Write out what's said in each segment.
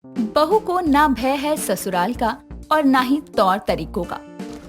बहू को ना भय है ससुराल का और ना ही तौर तरीकों का,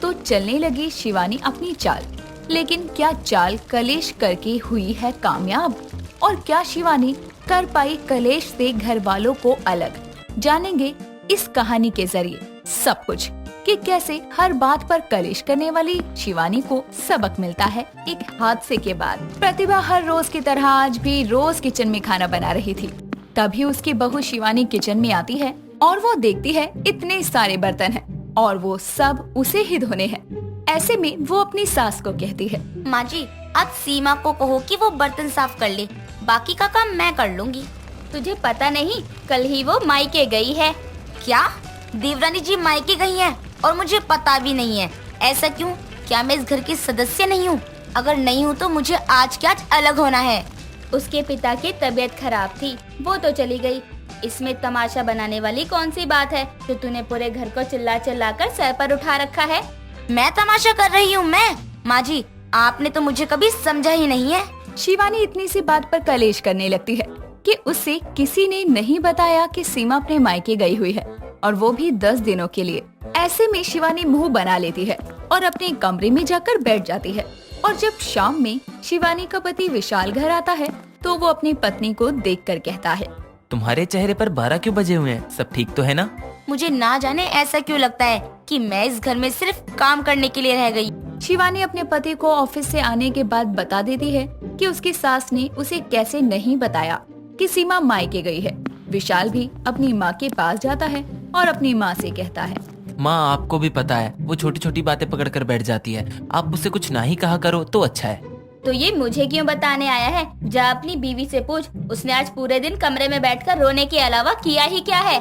तो चलने लगी शिवानी अपनी चाल। लेकिन क्या चाल कलेश करके हुई है कामयाब, और क्या शिवानी कर पाई कलेश से घर वालों को अलग? जानेंगे इस कहानी के जरिए सब कुछ कि कैसे हर बात पर कलेश करने वाली शिवानी को सबक मिलता है एक हादसे के बाद। प्रतिभा हर रोज की तरह आज भी रोज किचन में खाना बना रही थी। तभी उसकी बहू शिवानी किचन में आती है और वो देखती है इतने सारे बर्तन हैं और वो सब उसे ही धोने हैं। ऐसे में वो अपनी सास को कहती है, माँ जी, आज सीमा को कहो कि वो बर्तन साफ कर ले, बाकी का काम मैं कर लूंगी। तुझे पता नहीं, कल ही वो मायके गई है। क्या? देवरानी जी मायके गई हैं और मुझे पता भी नहीं है। ऐसा क्यों? क्या मैं इस घर की सदस्य नहीं हूँ? अगर नहीं हूँ तो मुझे आज के आज अलग होना है। उसके पिता की तबीयत खराब थी, वो तो चली गई। इसमें तमाशा बनाने वाली कौन सी बात है जो तूने पूरे घर को चिल्ला चिल्ला कर सर पर उठा रखा है? मैं तमाशा कर रही हूँ? मैं? माँ जी, आपने तो मुझे कभी समझा ही नहीं है। शिवानी इतनी सी बात पर कलेश करने लगती है कि उसे किसी ने नहीं बताया कि सीमा अपने मायके गई हुई है, और वो भी 10 दिनों के लिए। ऐसे में शिवानी मुंह बना लेती है और अपने कमरे में जाकर बैठ जाती है। और जब शाम में शिवानी का पति विशाल घर आता है तो वो अपनी पत्नी को देखकर कहता है, तुम्हारे चेहरे पर 12 क्यों बजे हुए हैं? सब ठीक तो है ना? मुझे ना जाने ऐसा क्यों लगता है कि मैं इस घर में सिर्फ काम करने के लिए रह गई। शिवानी अपने पति को ऑफिस से आने के बाद बता देती है कि उसकी सास ने उसे कैसे नहीं बताया कि सीमा मायके गई है। विशाल भी अपनी माँ के पास जाता है और अपनी माँ से कहता है, माँ, आपको भी पता है वो छोटी छोटी बातें पकड़ कर बैठ जाती है। आप उससे कुछ ना ही कहा करो तो अच्छा है। तो ये मुझे क्यों बताने आया है? जा अपनी बीवी से पूछ, उसने आज पूरे दिन कमरे में बैठकर रोने के अलावा किया ही क्या है।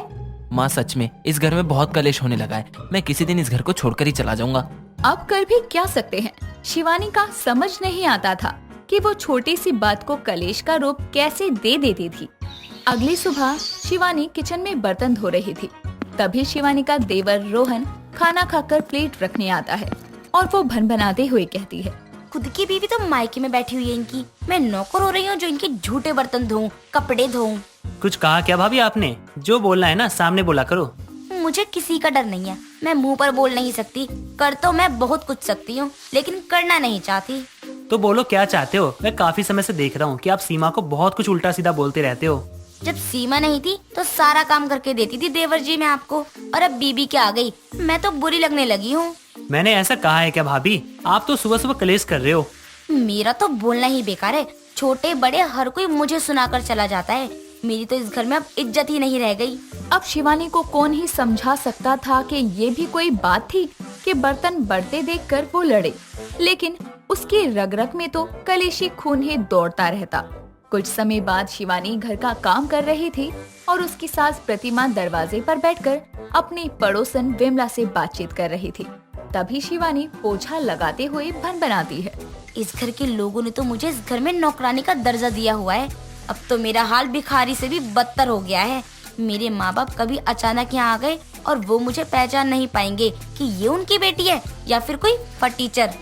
माँ, सच में इस घर में बहुत कलेश होने लगा है। मैं किसी दिन इस घर को छोड़कर ही चला जाऊंगा। अब कर भी क्या सकते हैं। शिवानी का समझ नहीं आता था कि वो छोटी सी बात को कलेश का रूप कैसे दे देती थी। अगली सुबह शिवानी किचन में बर्तन धो रही थी। तभी शिवानी का देवर रोहन खाना खाकर प्लेट रखने आता है और वो भनभनाते हुए कहती है, खुद की बीवी तो मायके में बैठी हुई है इनकी, मैं नौकर हो रही हूँ जो इनके झूठे बर्तन धोऊं, कपड़े धोऊं। कुछ कहा क्या भाभी आपने? जो बोलना है ना सामने बोला करो। मुझे किसी का डर नहीं है। मैं मुंह पर बोल नहीं सकती, कर तो मैं बहुत कुछ सकती हूँ, लेकिन करना नहीं चाहती। तो बोलो क्या चाहते हो? मैं काफी समय से देख रहा हूँ कि आप सीमा को बहुत कुछ उल्टा सीधा बोलते रहते हो। जब सीमा नहीं थी तो सारा काम करके देती थी देवर जी मैं आपको, और अब बीबी क्या आ गई, मैं तो बुरी लगने लगी हूँ। मैंने ऐसा कहा है क्या भाभी? आप तो सुबह सुबह कलेश कर रहे हो। मेरा तो बोलना ही बेकार है। छोटे बड़े हर कोई मुझे सुनाकर चला जाता है। मेरी तो इस घर में अब इज्जत ही नहीं रह गई। अब शिवानी को कौन ही समझा सकता था कि ये भी कोई बात थी कि बर्तन बढ़ते देखकर वो लड़े। लेकिन उसकी रग रग में तो कलेशी खून ही दौड़ता रहता। कुछ समय बाद शिवानी घर का काम कर रही थी और उसकी सास प्रतिमा दरवाजे पर बैठकर अपनी पड़ोसन विमला से बातचीत कर रही थी। तभी शिवानी पोछा लगाते हुए भनभनाती है, इस घर के लोगों ने तो मुझे इस घर में नौकरानी का दर्जा दिया हुआ है। अब तो मेरा हाल भिखारी से भी बदतर हो गया है। मेरे माँ बाप कभी अचानक यहाँ आ गए और वो मुझे पहचान नहीं पाएंगे कि ये उनकी बेटी है या फिर कोई फटीचर।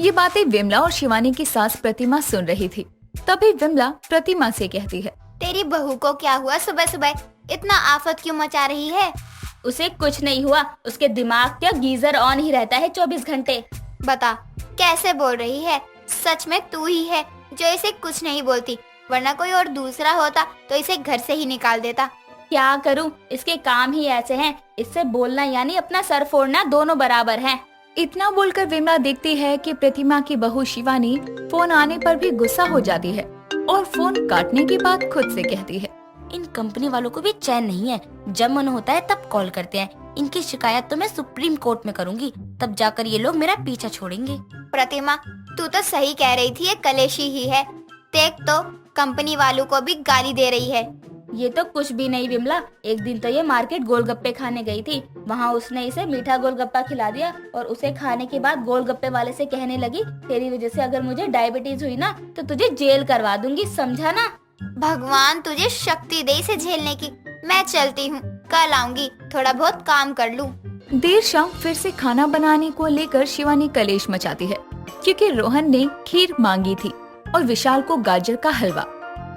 ये बातें विमला और शिवानी की सास प्रतिमा सुन रही थी। तभी विमला प्रतिमा से कहती है, तेरी बहू को क्या हुआ? सुबह सुबह इतना आफत क्यों मचा रही है? उसे कुछ नहीं हुआ, उसके दिमाग क्या गीजर ऑन ही रहता है 24 घंटे। बता, कैसे बोल रही है? सच में तू ही है जो इसे कुछ नहीं बोलती, वरना कोई और दूसरा होता तो इसे घर से ही निकाल देता। क्या करूं, इसके काम ही ऐसे हैं। इससे बोलना यानी अपना सर फोड़ना दोनों बराबर हैं। इतना बोलकर विमला देखती है कि प्रतिमा की बहू शिवानी फोन आने पर भी गुस्सा हो जाती है और फोन काटने के बाद खुद से कहती है, इन कंपनी वालों को भी चैन नहीं है। जब मन होता है तब कॉल करते हैं। इनकी शिकायत तो मैं सुप्रीम कोर्ट में करूंगी, तब जाकर ये लोग मेरा पीछा छोड़ेंगे। प्रतिमा, तू तो सही कह रही थी, ये कलेशी ही है। देख तो, कंपनी वालों को भी गाली दे रही है। ये तो कुछ भी नहीं विमला। एक दिन तो ये मार्केट गोलगप्पे खाने गई थी, वहाँ उसने इसे मीठा गोलगप्पा खिला दिया और उसे खाने के बाद गोलगप्पे वाले से कहने लगी, तेरी वजह से अगर मुझे डायबिटीज हुई ना तो तुझे जेल करवा दूंगी, समझा ना। भगवान तुझे शक्ति दे इसे झेलने की। मैं चलती हूँ, कल आऊंगी, थोड़ा बहुत काम कर लूँ। देर शाम फिर से खाना बनाने को लेकर शिवानी कलेश मचाती है क्योंकि रोहन ने खीर मांगी थी और विशाल को गाजर का हलवा।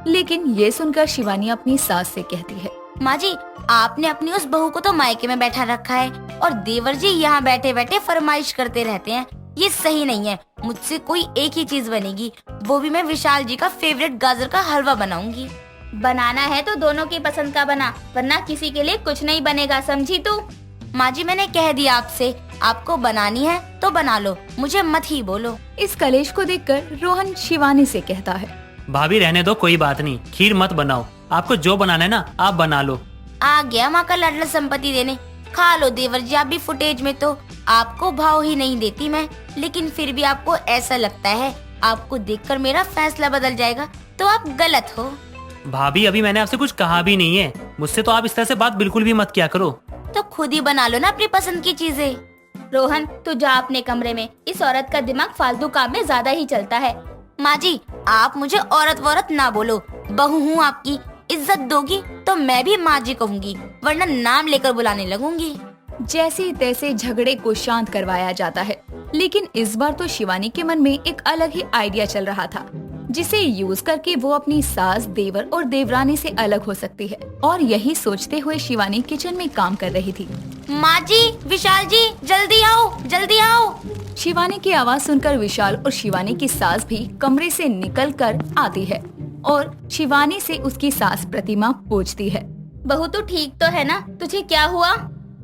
लेकिन ये सुनकर शिवानी अपनी सास से कहती है, माँ जी, आपने अपनी उस बहू को तो मायके में बैठा रखा है और देवर जी यहाँ बैठे बैठे फरमाइश करते रहते हैं। ये सही नहीं है। मुझसे कोई एक ही चीज बनेगी, वो भी मैं विशाल जी का फेवरेट गाजर का हलवा बनाऊंगी। बनाना है तो दोनों की पसंद का बना, वरना किसी के लिए कुछ नहीं बनेगा, समझी तू? माँ जी, मैंने कह दिया आपसे, आपको बनानी है तो बना लो, मुझे मत ही बोलो। इस कलेश को देखकर रोहन शिवानी से कहता है। भाभी रहने दो, कोई बात नहीं, खीर मत बनाओ, आपको जो बनाना है ना आप बना लो। आ गया माँ का लाडला संपत्ति देने। खा लो देवर जी, आप भी फुटेज में तो आपको भाव ही नहीं देती मैं, लेकिन फिर भी आपको ऐसा लगता है आपको देखकर मेरा फैसला बदल जाएगा, तो आप गलत हो। भाभी अभी मैंने आपसे कुछ कहा भी नहीं है, मुझसे तो आप इस तरह से बात बिल्कुल भी मत किया करो। तो खुद ही बना लो ना अपनी पसंद की चीजें। रोहन, तू जा अपने कमरे में, इस औरत का दिमाग फालतू काम में ज्यादा ही चलता है। माँ जी, आप मुझे औरत वौरत ना बोलो, बहू हूँ आपकी, इज्जत दोगी तो मैं भी माँ जी कहूँगी, वरना नाम लेकर बुलाने लगूंगी। जैसे तैसे झगड़े को शांत करवाया जाता है, लेकिन इस बार तो शिवानी के मन में एक अलग ही आइडिया चल रहा था, जिसे यूज करके वो अपनी सास, देवर और देवरानी से अलग हो सकती है। और यही सोचते हुए शिवानी किचन में काम कर रही थी। माँ जी, विशाल जी, जल्दी आओ, जल्दी आओ। शिवानी की आवाज सुनकर विशाल और शिवानी की सास भी कमरे से निकलकर आती है और शिवानी से उसकी सास प्रतिमा पूछती है। बहू तू ठीक तो है ना? तुझे क्या हुआ?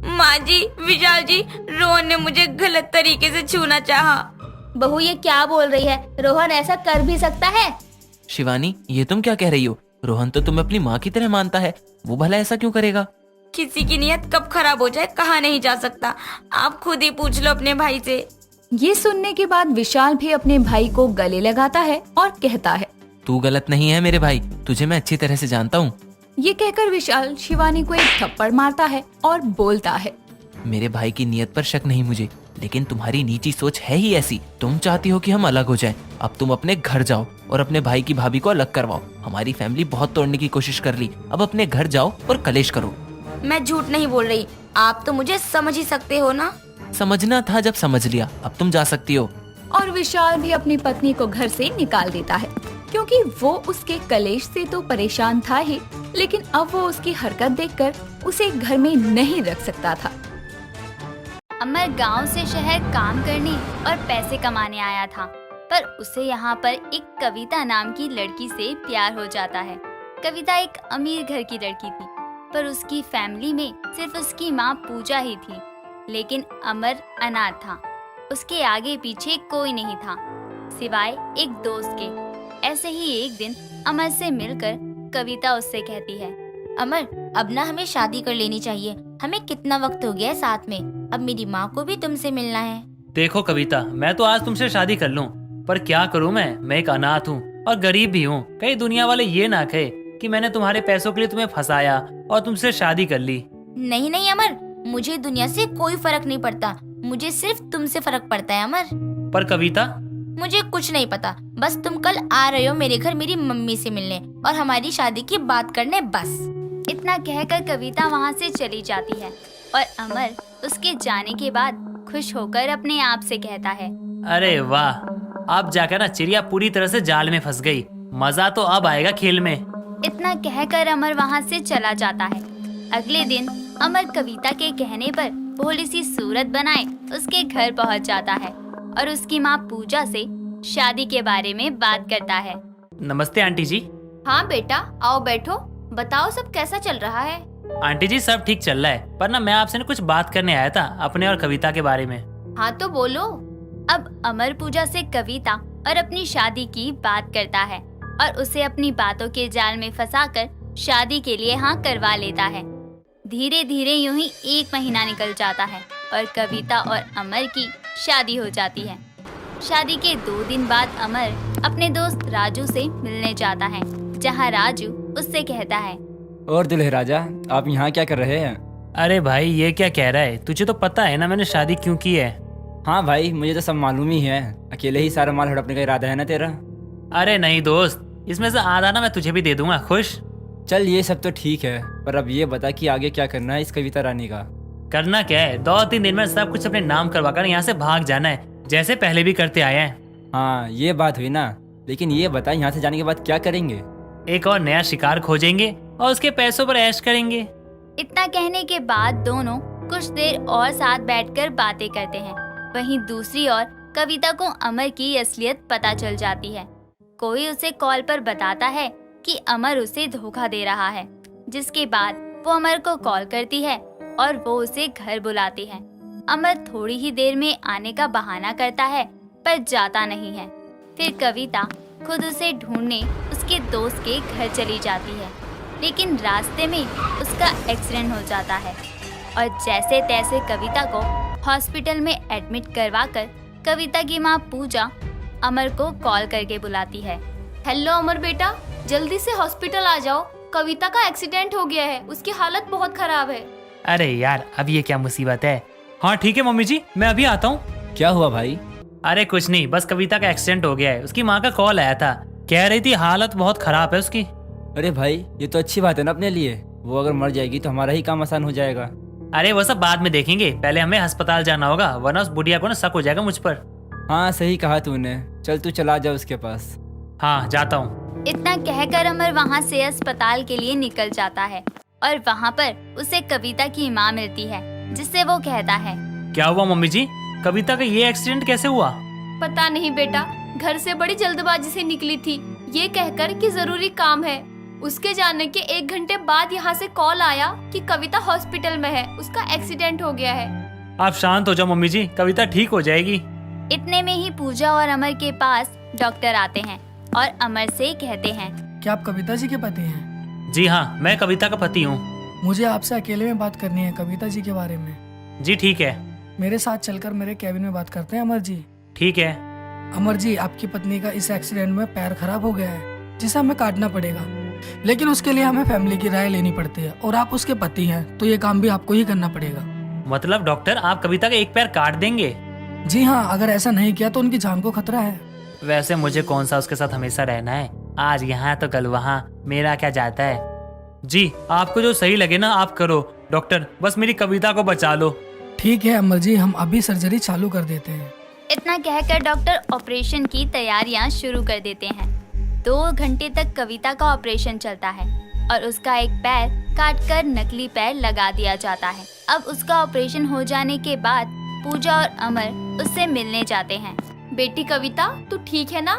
माँ जी, विशाल जी, रोहन ने मुझे गलत तरीके से छूना चाहा। बहू ये क्या बोल रही है? रोहन ऐसा कर भी सकता है? शिवानी, ये तुम क्या कह रही हो? रोहन तो तुम्हें अपनी माँ की तरह मानता है, वो भला ऐसा क्यों करेगा? किसी की नीयत कब खराब हो जाए कहा नहीं जा सकता, आप खुद ही पूछ लो अपने भाई से। ये सुनने के बाद विशाल भी अपने भाई को गले लगाता है और कहता है, तू गलत नहीं है मेरे भाई, तुझे मैं अच्छी तरह से जानता हूँ। ये कहकर विशाल शिवानी को एक थप्पड़ मारता है और बोलता है, मेरे भाई की नीयत पर शक नहीं मुझे, लेकिन तुम्हारी नीची सोच है ही ऐसी। तुम चाहती हो कि हम अलग हो जाएं। अब तुम अपने घर जाओ और अपने भाई की भाभी को अलग करवाओ। हमारी फैमिली बहुत तोड़ने की कोशिश कर ली, अब अपने घर जाओ और कलेश करो। मैं झूठ नहीं बोल रही, आप तो मुझे समझ ही सकते हो ना। समझना था जब समझ लिया, अब तुम जा सकती हो। और विशाल भी अपनी पत्नी को घर से निकाल देता है, क्योंकि वो उसके कलेश से तो परेशान था ही, लेकिन अब वो उसकी हरकत देखकर उसे घर में नहीं रख सकता था। अमर गांव से शहर काम करने और पैसे कमाने आया था, पर उसे यहाँ पर एक कविता नाम की लड़की से प्यार हो जाता है। कविता एक अमीर घर की लड़की थी, पर उसकी फैमिली में सिर्फ उसकी माँ पूजा ही थी। लेकिन अमर अनाथ था, उसके आगे पीछे कोई नहीं था सिवाय एक दोस्त के। ऐसे ही एक दिन अमर से मिलकर कविता उससे कहती है, अमर, अब ना हमें शादी कर लेनी चाहिए, हमें कितना वक्त हो गया है साथ में, अब मेरी माँ को भी तुमसे मिलना है। देखो कविता, मैं तो आज तुमसे शादी कर लूं, पर क्या करूं मैं एक अनाथ हूं और गरीब भी हूं। कई दुनिया वाले ये ना कहे कि मैंने तुम्हारे पैसों के लिए तुम्हें फंसाया और तुमसे शादी कर ली। नहीं नहीं अमर, मुझे दुनिया से कोई फर्क नहीं पड़ता, मुझे सिर्फ तुमसे फर्क पड़ता है अमर। पर कविता, मुझे कुछ नहीं पता, बस तुम कल आ रहे हो मेरे घर मेरी मम्मी से मिलने और हमारी शादी की बात करने, बस। इतना कहकर कविता वहाँ से चली जाती है और अमर उसके जाने के बाद खुश होकर अपने आप से कहता है, अरे वाह, अब जाकर ना चिड़िया पूरी तरह से जाल में फंस गई, मजा तो अब आएगा खेल में। इतना कहकर अमर वहाँ से चला जाता है। अगले दिन अमर कविता के कहने पर भोली सी सूरत बनाए उसके घर पहुँच जाता है और उसकी माँ पूजा से शादी के बारे में बात करता है। नमस्ते आंटी जी। हाँ बेटा, आओ बैठो, बताओ सब कैसा चल रहा है? आंटी जी सब ठीक चल रहा है, पर ना मैं आपसे ना कुछ बात करने आया था अपने और कविता के बारे में। हाँ तो बोलो। अब अमर पूजा से कविता और अपनी शादी की बात करता है और उसे अपनी बातों के जाल में फंसाकर शादी के लिए हाँ करवा लेता है। धीरे धीरे यूं ही 1 महीना निकल जाता है और कविता और अमर की शादी हो जाती है। शादी के 2 दिन बाद अमर अपने दोस्त राजू से मिलने जाता है, जहाँ राजू उससे कहता है, और दुल्हे राजा, आप यहाँ क्या कर रहे हैं? अरे भाई, ये क्या कह रहा है? तुझे तो पता है ना मैंने शादी क्यों की है। हाँ भाई, मुझे तो सब मालूम ही है, अकेले ही सारा माल हड़पने का इरादा है ना तेरा? अरे नहीं दोस्त, इसमें से आधा ना मैं तुझे भी दे दूंगा, खुश? चल ये सब तो ठीक है, पर अब ये बता कि आगे क्या करना है इस कविता रानी का? करना क्या है, 2-3 दिन में सब कुछ अपने नाम करवा कर यहाँ से भाग जाना है, जैसे पहले भी करते आए हैं। हाँ ये बात हुई ना, लेकिन ये बता यहाँ से जाने के बाद क्या करेंगे? एक और नया शिकार खोजेंगे और उसके पैसों पर ऐश करेंगे। इतना कहने के बाद दोनों कुछ देर और साथ बैठकर बातें करते हैं। वहीं दूसरी ओर कविता को अमर की असलियत पता चल जाती है। कोई उसे कॉल पर बताता है कि अमर उसे धोखा दे रहा है, जिसके बाद वो अमर को कॉल करती है और वो उसे घर बुलाती है। अमर थोड़ी ही देर में आने का बहाना करता है पर जाता नहीं है। फिर कविता खुद उसे ढूंढने उसके दोस्त के घर चली जाती है, लेकिन रास्ते में उसका एक्सीडेंट हो जाता है और जैसे तैसे कविता को हॉस्पिटल में एडमिट करवाकर कविता की माँ पूजा अमर को कॉल करके बुलाती है। हेलो अमर बेटा, जल्दी से हॉस्पिटल आ जाओ, कविता का एक्सीडेंट हो गया है, उसकी हालत बहुत खराब है। अरे यार, अब ये क्या मुसीबत है। हाँ ठीक है मम्मी जी, मैं अभी आता हूँ। क्या हुआ भाई? अरे कुछ नहीं, बस कविता का एक्सीडेंट हो गया है। उसकी माँ का कॉल आया था, कह रही थी हालत बहुत खराब है उसकी। अरे भाई, ये तो अच्छी बात है ना अपने लिए। वो अगर मर जाएगी तो हमारा ही काम आसान हो जाएगा। अरे वो सब बाद में देखेंगे, पहले हमें अस्पताल जाना होगा, वरना उस बुढ़िया को ना शक हो जाएगा मुझ पर। हाँ सही कहा तूने। चल तू चला जा उसके पास। हाँ जाता हूँ। इतना कहकर अमर वहाँ से अस्पताल के लिए निकल जाता है और वहाँ पर उसे कविता की माँ मिलती है, जिससे वो कहता है, क्या हुआ मम्मी जी, कविता का ये एक्सीडेंट कैसे हुआ? पता नहीं बेटा, घर से बड़ी जल्दबाजी से निकली थी, ये कहकर कि जरूरी काम है। उसके जाने के 1 घंटे बाद यहाँ से कॉल आया कि कविता हॉस्पिटल में है, उसका एक्सीडेंट हो गया है। आप शांत हो जाओ मम्मी जी, कविता ठीक हो जाएगी। इतने में ही पूजा और अमर के पास डॉक्टर आते हैं और अमर से कहते हैं, क्या आप कविता जी के पति हैं? जी हाँ, मैं कविता का पति हूँ। मुझे आपसे अकेले में बात करनी है कविता जी के बारे में। जी ठीक है। मेरे साथ चलकर मेरे कैबिन में बात करते हैं अमर जी। ठीक है। अमर जी, आपकी पत्नी का इस एक्सीडेंट में पैर खराब हो गया है, जिसे हमें काटना पड़ेगा, लेकिन उसके लिए हमें फैमिली की राय लेनी पड़ती है और आप उसके पति हैं, तो ये काम भी आपको ही करना पड़ेगा। मतलब डॉक्टर, आप कविता का एक पैर काट देंगे? जी हाँ, अगर ऐसा नहीं किया तो उनकी जान को खतरा है। वैसे मुझे कौन सा उसके साथ हमेशा रहना है, आज यहाँ तो कल वहाँ, मेरा क्या जाता है। जी आपको जो सही लगे ना आप करो डॉक्टर, बस मेरी कविता को बचा लो। ठीक है अमर जी, हम अभी सर्जरी चालू कर देते हैं। इतना कहकर डॉक्टर ऑपरेशन की तैयारियां शुरू कर देते हैं। 2 घंटे तक कविता का ऑपरेशन चलता है और उसका एक पैर काटकर नकली पैर लगा दिया जाता है। अब उसका ऑपरेशन हो जाने के बाद पूजा और अमर उससे मिलने जाते हैं। बेटी कविता, तू ठीक है ना?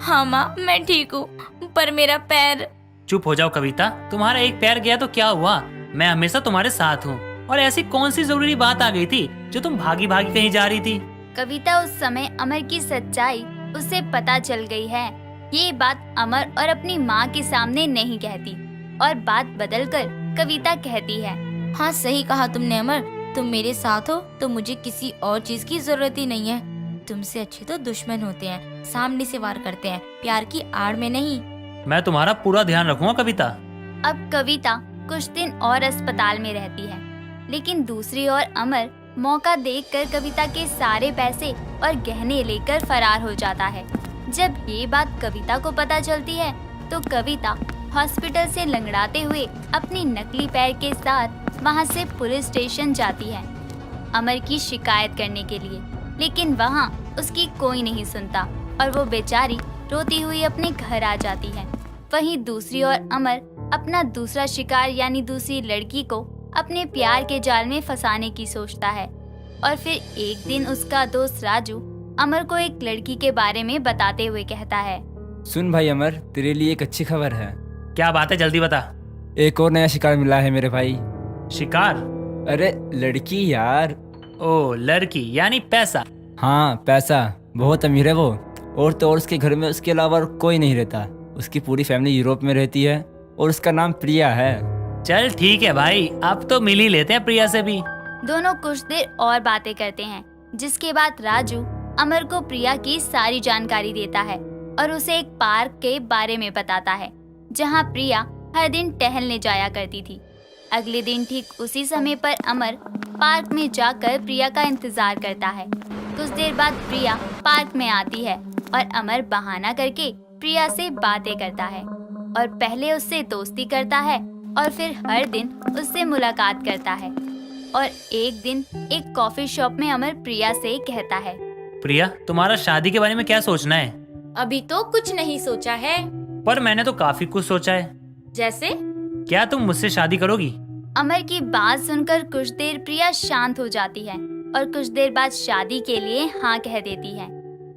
हाँ माँ, मैं ठीक हूँ, पर मेरा पैर। चुप हो जाओ कविता, तुम्हारा एक पैर गया तो क्या हुआ, मैं हमेशा तुम्हारे साथ हूँ। और ऐसी कौन सी जरूरी बात आ गई थी जो तुम भागी भागी कहीं जा रही थी? कविता उस समय अमर की सच्चाई उसे पता चल गई है। ये बात अमर और अपनी माँ के सामने नहीं कहती और बात बदलकर कविता कहती है, हाँ सही कहा तुमने अमर, तुम मेरे साथ हो तो मुझे किसी और चीज की जरूरत ही नहीं है। तुमसे अच्छे तो दुश्मन होते हैं, सामने से वार करते हैं, प्यार की आड़ में नहीं। मैं तुम्हारा पूरा ध्यान रखूंगा कविता। अब कविता कुछ दिन और अस्पताल में रहती है, लेकिन दूसरी ओर अमर मौका देखकर कविता के सारे पैसे और गहने लेकर फरार हो जाता है। जब ये बात कविता को पता चलती है तो कविता हॉस्पिटल से लंगड़ाते हुए अपनी नकली पैर के साथ वहां से पुलिस स्टेशन जाती है अमर की शिकायत करने के लिए, लेकिन वहां उसकी कोई नहीं सुनता और वो बेचारी रोती हुई अपने घर आ जाती है। वहीं दूसरी ओर अमर अपना दूसरा शिकार यानी दूसरी लड़की को अपने प्यार के जाल में फंसाने की सोचता है और फिर एक दिन उसका दोस्त राजू अमर को एक लड़की के बारे में बताते हुए कहता है, सुन भाई अमर, तेरे लिए एक अच्छी खबर है। क्या बात है, जल्दी बता। एक और नया शिकार मिला है मेरे भाई। शिकार? अरे लड़की यार। ओ लड़की यानी पैसा? हाँ पैसा, बहुत अमीर है वो। और तो और उसके घर में उसके अलावा और कोई नहीं रहता। उसकी पूरी फैमिली यूरोप में रहती है और उसका नाम प्रिया है। चल ठीक है भाई, अब तो मिल ही लेते हैं प्रिया से भी। दोनों कुछ देर और बातें करते हैं, जिसके बाद राजू अमर को प्रिया की सारी जानकारी देता है और उसे एक पार्क के बारे में बताता है जहां प्रिया हर दिन टहलने जाया करती थी। अगले दिन ठीक उसी समय पर अमर पार्क में जाकर प्रिया का इंतजार करता है। कुछ देर बाद प्रिया पार्क में आती है और अमर बहाना करके प्रिया से बातें करता है और पहले उससे दोस्ती करता है और फिर हर दिन उससे मुलाकात करता है। और एक दिन एक कॉफी शॉप में अमर प्रिया से कहता है, प्रिया तुम्हारा शादी के बारे में क्या सोचना है? अभी तो कुछ नहीं सोचा है। पर मैंने तो काफी कुछ सोचा है। जैसे? क्या तुम मुझसे शादी करोगी? अमर की बात सुनकर कुछ देर प्रिया शांत हो जाती है और कुछ देर बाद शादी के लिए हाँ कह देती है,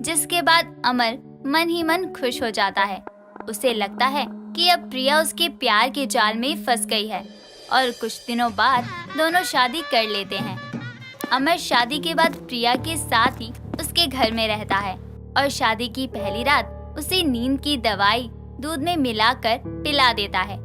जिसके बाद अमर मन ही मन खुश हो जाता है। उसे लगता है कि अब प्रिया उसके प्यार के जाल में फंस गई है और कुछ दिनों बाद दोनों शादी कर लेते हैं। अमर शादी के बाद प्रिया के साथ ही उसके घर में रहता है और शादी की पहली रात उसे नींद की दवाई दूध में मिलाकर पिला देता है,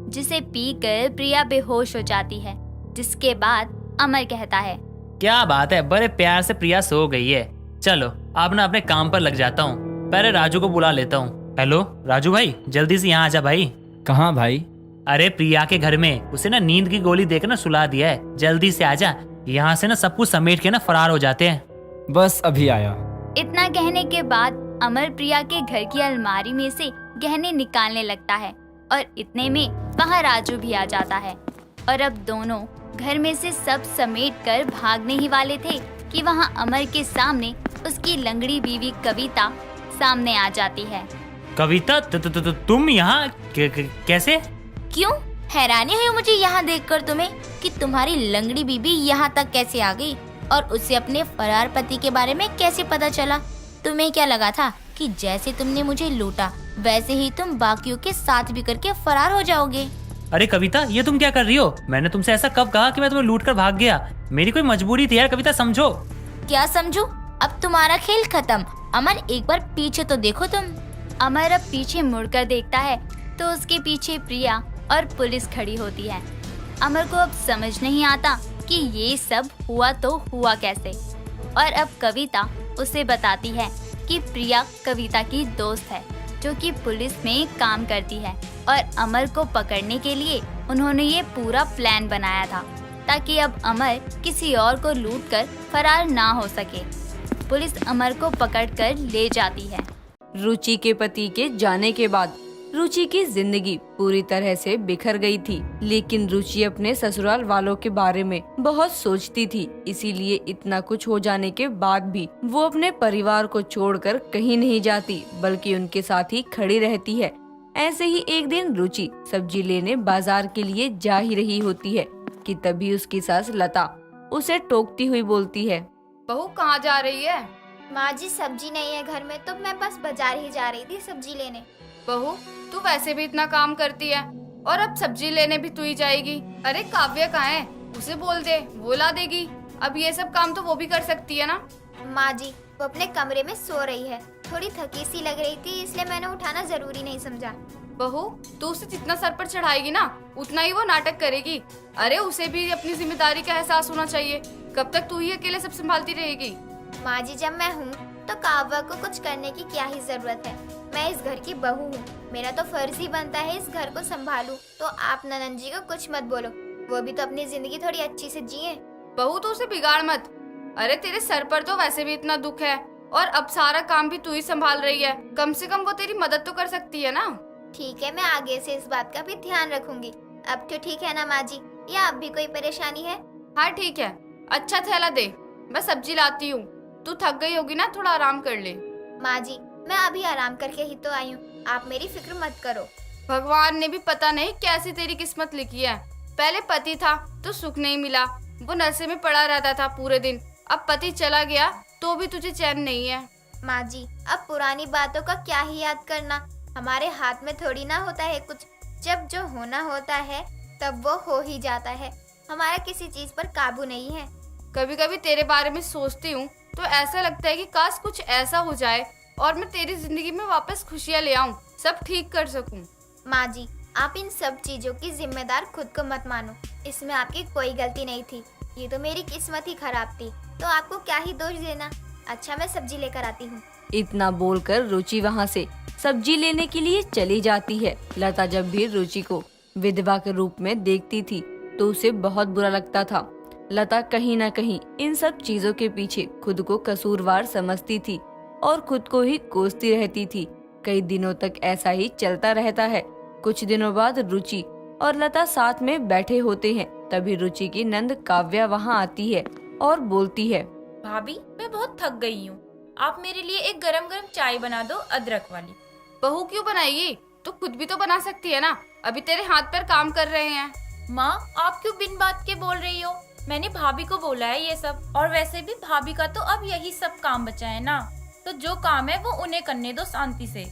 जिसे पीकर प्रिया बेहोश हो जाती है। जिसके बाद अमर कहता है, क्या बात है, बड़े प्यार से प्रिया सो गई है। चलो अब ना अपने काम पर लग जाता हूँ, पहले राजू को बुला लेता हूँ। हेलो राजू भाई, जल्दी से यहाँ आजा भाई। कहाँ भाई? अरे प्रिया के घर में, उसे ना नींद की गोली देकर ना सुला दिया है, जल्दी से आजा, यहाँ से ना सब कुछ समेट के ना फरार हो जाते हैं। बस अभी आया। इतना कहने के बाद अमर प्रिया के घर की अलमारी में से गहने निकालने लगता है और इतने में वहाँ राजू भी आ जाता है और अब दोनों घर में से सब समेट कर भागने ही वाले थे कि वहाँ अमर के सामने उसकी लंगड़ी बीवी कविता सामने आ जाती है। कविता, तुम यहाँ कैसे? क्यों हैरानी हुई मुझे यहाँ देखकर तुम्हें कि तुम्हारी लंगड़ी बीबी यहाँ तक कैसे आ गई और उसे अपने फरार पति के बारे में कैसे पता चला? तुम्हें क्या लगा था कि जैसे तुमने मुझे लूटा वैसे ही तुम बाकियों के साथ भी करके फरार हो जाओगे? अरे कविता, ये तुम क्या कर रही हो? मैंने तुमसे ऐसा कब कहा कि मैं तुम्हें लूट कर भाग गया? मेरी कोई मजबूरी थी यार कविता, समझो। क्या समझू? अब तुम्हारा खेल खत्म। अमर एक बार पीछे तो देखो तुम। अमर अब पीछे मुड़कर देखता है तो उसके पीछे प्रिया और पुलिस खड़ी होती है। अमर को अब समझ नहीं आता कि ये सब हुआ तो हुआ कैसे, और अब कविता उसे बताती है कि प्रिया कविता की दोस्त है जो कि पुलिस में काम करती है और अमर को पकड़ने के लिए उन्होंने ये पूरा प्लान बनाया था ताकि अब अमर किसी और को लूट कर फरार ना हो सके। पुलिस अमर को पकड़कर ले जाती है। रुचि के पति के जाने के बाद रुचि की जिंदगी पूरी तरह से बिखर गई थी, लेकिन रुचि अपने ससुराल वालों के बारे में बहुत सोचती थी, इसीलिए इतना कुछ हो जाने के बाद भी वो अपने परिवार को छोड़कर कहीं नहीं जाती, बल्कि उनके साथ ही खड़ी रहती है। ऐसे ही एक दिन रुचि सब्जी लेने बाजार के लिए जा ही रही होती है कि तभी उसकी सास लता उसे टोकती हुई बोलती है, बहू कहाँ जा रही है? माँ जी सब्जी नहीं है घर में, तो मैं बस बाजार ही जा रही थी सब्जी लेने। बहू तू वैसे भी इतना काम करती है और अब सब्जी लेने भी तू ही जाएगी। अरे काव्या कहाँ है? उसे बोल दे, वो ला देगी। अब ये सब काम तो वो भी कर सकती है ना। माँ जी वो अपने कमरे में सो रही है, थोड़ी थकी सी लग रही थी, इसलिए मैंने उठाना जरूरी नहीं समझा। बहू तू उसे जितना सर पर चढ़ाएगी ना उतना ही वो नाटक करेगी। अरे उसे भी अपनी जिम्मेदारी का एहसास होना चाहिए। कब तक तू ही अकेले सब संभालती रहेगी? माँ जी जब मैं हूँ तो काव्या को कुछ करने की क्या ही जरूरत है। मैं इस घर की बहू हूँ, मेरा तो फर्ज ही बनता है इस घर को संभालूं। तो आप ननद जी को कुछ मत बोलो, वो भी तो अपनी जिंदगी थोड़ी अच्छी से जिए। बहू तो उसे बिगाड़ मत। अरे तेरे सर पर तो वैसे भी इतना दुख है और अब सारा काम भी तू ही संभाल रही है, कम से कम वो तेरी मदद तो कर सकती है ना। ठीक है, मैं आगे से इस बात का भी ध्यान रखूंगी। अब तो ठीक है ना माँ जी, या अब भी कोई परेशानी है? हाँ ठीक है, अच्छा थैला दे, मैं सब्जी लाती हूँ। तू थक गई होगी ना, थोड़ा आराम कर ले। माँ जी मैं अभी आराम करके ही तो आई हूँ, आप मेरी फिक्र मत करो। भगवान ने भी पता नहीं कैसी तेरी किस्मत लिखी है। पहले पति था तो सुख नहीं मिला, वो नशे में पड़ा रहता था पूरे दिन। अब पति चला गया तो भी तुझे चैन नहीं है। माँ जी अब पुरानी बातों का क्या ही याद करना, हमारे हाथ में थोड़ी ना होता है कुछ। जब जो होना होता है तब वो हो ही जाता है, हमारा किसी चीज पर काबू नहीं है। कभी कभी तेरे बारे में सोचती हूँ तो ऐसा लगता है कि काश कुछ ऐसा हो जाए और मैं तेरी जिंदगी में वापस खुशियाँ ले आऊँ, सब ठीक कर सकूँ। माँ जी आप इन सब चीजों की जिम्मेदार खुद को मत मानो, इसमें आपकी कोई गलती नहीं थी, ये तो मेरी किस्मत ही खराब थी, तो आपको क्या ही दोष देना। अच्छा मैं सब्जी लेकर आती हूँ। इतना बोलकर रुचि वहाँ से सब्जी लेने के लिए चली जाती है। लता जब भी रुचि को विधवा के रूप में देखती थी तो उसे बहुत बुरा लगता था। लता कहीं न कहीं इन सब चीजों के पीछे खुद को कसूरवार समझती थी और खुद को ही कोसती रहती थी। कई दिनों तक ऐसा ही चलता रहता है। कुछ दिनों बाद रुचि और लता साथ में बैठे होते हैं, तभी रुचि की नंद काव्या वहाँ आती है और बोलती है, भाभी मैं बहुत थक गई हूँ, आप मेरे लिए एक गरम गरम चाय बना दो, अदरक वाली। बहू क्यों बनाएगी, तू खुद भी तो बना सकती है ना, अभी तेरे हाथ पैर काम कर रहे हैं। माँ आप क्यों बिन बात के बोल रही हो? मैंने भाभी को बोला है ये सब, और वैसे भी भाभी का तो अब यही सब काम बचा है ना, तो जो काम है वो उन्हें करने दो शांति से।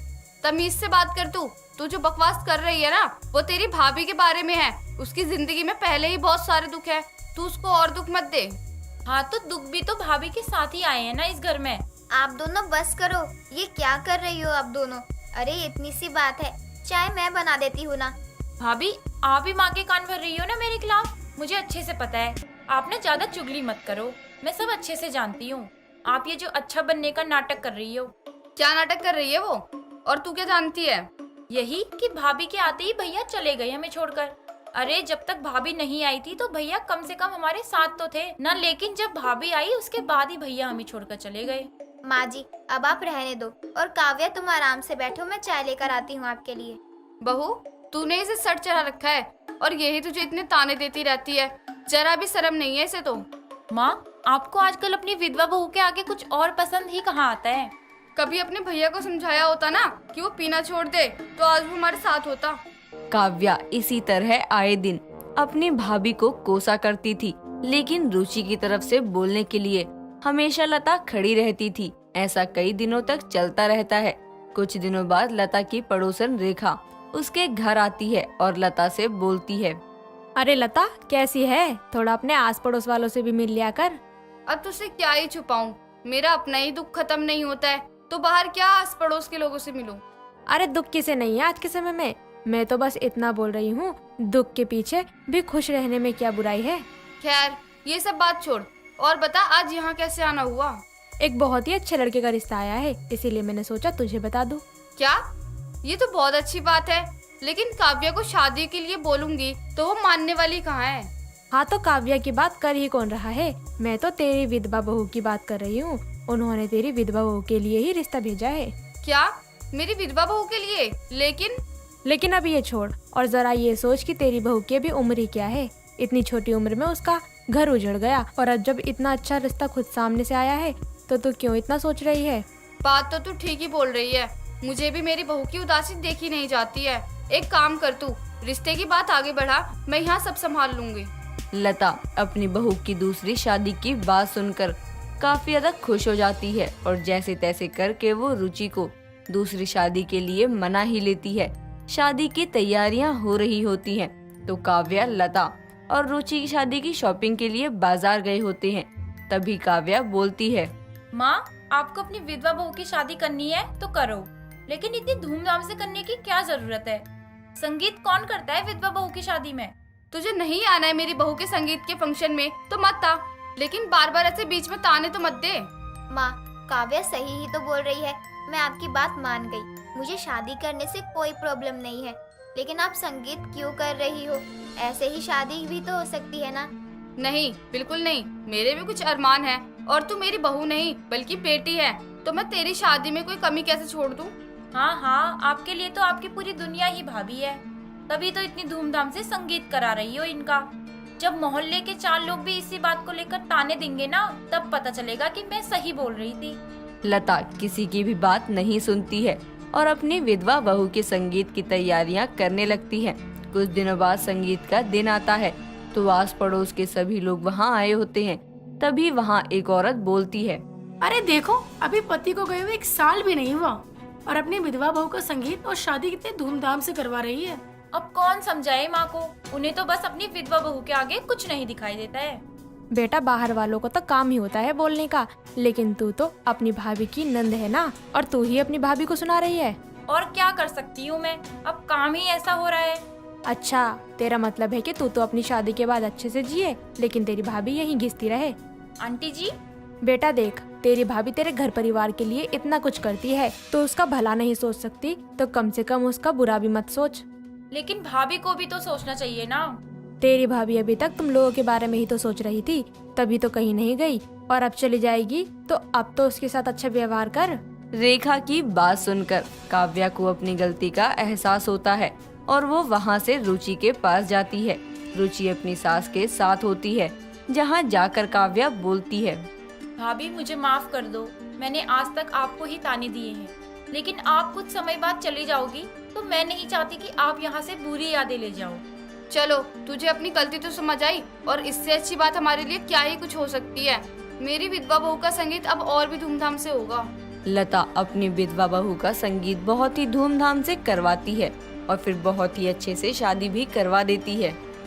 तमीज से बात कर तू जो बकवास कर रही है ना वो तेरी भाभी के बारे में है। उसकी जिंदगी में पहले ही बहुत सारे दुख है, तू उसको और दुख मत दे। हाँ तो दुख भी तो भाभी के साथ ही आए हैं ना इस घर में। आप दोनों बस करो, ये क्या कर रही हो आप दोनों? अरे इतनी सी बात है, चाय मैं बना देती हूँ ना। भाभी आप ही माँ के कान भर रही हो ना मेरे खिलाफ, मुझे अच्छे से पता है। आप ना ज्यादा चुगली मत करो, मैं सब अच्छे से जानती हूँ। आप ये जो अच्छा बनने का नाटक कर रही हो। क्या नाटक कर रही है वो? और तू क्या जानती है? यही कि भाभी के आते ही भैया चले गए हमें छोड़कर। अरे जब तक भाभी नहीं आई थी तो भैया कम से कम हमारे साथ तो थे ना, लेकिन जब भाभी आई उसके बाद ही भैया हमें छोड़कर चले गए। माँ जी अब आप रहने दो, और काव्या तुम आराम से बैठो, मैं चाय लेकर आती हूँ आपके लिए। बहू तूने इसे सर चढ़ा रखा है और यही तुझे इतने ताने देती रहती है, जरा भी शर्म नहीं है इसे तो। माँ आपको आजकल अपनी विधवा बहू के आगे कुछ और पसंद ही कहाँ आता है? कभी अपने भैया को समझाया होता ना कि वो पीना छोड़ दे तो आज वो हमारे साथ होता। काव्या इसी तरह आए दिन अपनी भाभी को कोसा करती थी, लेकिन रुचि की तरफ से बोलने के लिए हमेशा लता खड़ी रहती थी। ऐसा कई दिनों तक चलता रहता है। कुछ दिनों बाद लता की पड़ोसन रेखा उसके घर आती है और लता से बोलती है, अरे लता कैसी है? थोड़ा अपने आस पड़ोस वालों से भी मिल लिया कर। अब तुझसे क्या ही छुपाऊं, मेरा अपना ही दुख खत्म नहीं होता है तो बाहर क्या आस पड़ोस के लोगों से मिलूं। अरे दुख किसे नहीं है आज के समय में, मैं तो बस इतना बोल रही हूँ, दुख के पीछे भी खुश रहने में क्या बुराई है। खैर ये सब बात छोड़ और बता आज यहाँ कैसे आना हुआ? एक बहुत ही अच्छे लड़के का रिश्ता आया है, इसीलिए मैंने सोचा तुझे बता दूं। क्या? ये तो बहुत अच्छी बात है, लेकिन काव्या को शादी के लिए बोलूंगी तो वो मानने वाली कहाँ है? हाँ तो काव्या की बात कर ही कौन रहा है, मैं तो तेरी विधवा बहू की बात कर रही हूँ। उन्होंने तेरी विधवा बहू के लिए ही रिश्ता भेजा है। क्या? मेरी विधवा बहू के लिए? लेकिन अब ये छोड़ और जरा ये सोच कि तेरी बहू की भी उम्र ही क्या है। इतनी छोटी उम्र में उसका घर उजड़ गया, और अब जब इतना अच्छा रिश्ता खुद सामने से आया है तो तू क्यों इतना सोच रही है? बात तो तू ठीक ही बोल रही है, मुझे भी मेरी बहू की उदासी देखी नहीं जाती है। एक काम कर तू, रिश्ते की बात आगे बढ़ा, मैं यहाँ सब संभाल लूंगी। लता अपनी बहू की दूसरी शादी की बात सुनकर काफी ज्यादा खुश हो जाती है और जैसे तैसे करके वो रुचि को दूसरी शादी के लिए मना ही लेती है। शादी की तैयारियां हो रही होती हैं तो काव्या, लता और रुचि की शादी की शॉपिंग के लिए बाजार गए होते हैं। तभी काव्या बोलती है, माँ आपको अपनी विधवा बहू की शादी करनी है तो करो, लेकिन इतनी धूमधाम से करने की क्या जरूरत है? संगीत कौन करता है विधवा बहू की शादी में? तुझे नहीं आना है मेरी बहू के संगीत के फंक्शन में तो मत आ, लेकिन बार बार ऐसे बीच में ताने तो मत दे। माँ काव्या सही ही तो बोल रही है, मैं आपकी बात मान गई। मुझे शादी करने से कोई प्रॉब्लम नहीं है, लेकिन आप संगीत क्यों कर रही हो? ऐसे ही शादी भी तो हो सकती है ना। नहीं बिल्कुल नहीं, मेरे भी कुछ अरमान है और तू मेरी बहू नहीं बल्कि बेटी है, तो मैं तेरी शादी में कोई कमी कैसे छोड़ दूं? हाँ हाँ आपके लिए तो आपकी पूरी दुनिया ही भाभी है, तभी तो इतनी धूमधाम से संगीत करा रही हो इनका। जब मोहल्ले के 4 लोग भी इसी बात को लेकर ताने देंगे ना, तब पता चलेगा कि मैं सही बोल रही थी। लता किसी की भी बात नहीं सुनती है और अपनी विधवा बहू के संगीत की तैयारियां करने लगती है। कुछ दिनों बाद संगीत का दिन आता है तो आस पड़ोस के सभी लोग वहां आए होते हैं। तभी वहां एक औरत बोलती है, अरे देखो अभी पति को गए हुए 1 साल भी नहीं हुआ और अपनी विधवा बहू का संगीत और शादी कितने धूमधाम से करवा रही है। अब कौन समझाए माँ को, उन्हें तो बस अपनी विधवा बहू के आगे कुछ नहीं दिखाई देता है। बेटा बाहर वालों को तो काम ही होता है बोलने का, लेकिन तू तो अपनी भाभी की नंद है ना, और तू ही अपनी भाभी को सुना रही है। और क्या कर सकती हूँ मैं, अब काम ही ऐसा हो रहा है। अच्छा तेरा मतलब है कि तू तो अपनी शादी के बाद अच्छे से जिए, लेकिन तेरी भाभी यहीं घिसती रहे। आंटी जी बेटा देख, तेरी भाभी तेरे घर परिवार के लिए इतना कुछ करती है तो उसका भला नहीं सोच सकती तो कम से कम उसका बुरा भी मत सोच। लेकिन भाभी को भी तो सोचना चाहिए ना। तेरी भाभी अभी तक तुम लोगों के बारे में ही तो सोच रही थी, तभी तो कहीं नहीं गई, और अब चली जाएगी तो अब तो उसके साथ अच्छा व्यवहार कर। रेखा की बात सुनकर काव्या को अपनी गलती का एहसास होता है और वो वहाँ से रुचि के पास जाती है। रुचि अपनी सास के साथ होती है, जहाँ जाकर काव्या बोलती है, भाभी मुझे माफ कर दो, मैंने आज तक आपको ही ताने दिए हैं, लेकिन आप कुछ समय बाद चली जाओगी तो मैं नहीं चाहती कि आप यहाँ से बुरी यादें ले जाओ। चलो, तुझे अपनी गलती तो समझ आई और इससे अच्छी बात हमारे लिए क्या ही कुछ हो सकती है। मेरी विधवा बहू का संगीत अब और भी धूमधाम से होगा। लता अपनी विधवा बहू का संगीत बहुत ही धूमधाम से करवाती है और फिर बहुत ही अच्छे से शादी भी करवा देती है।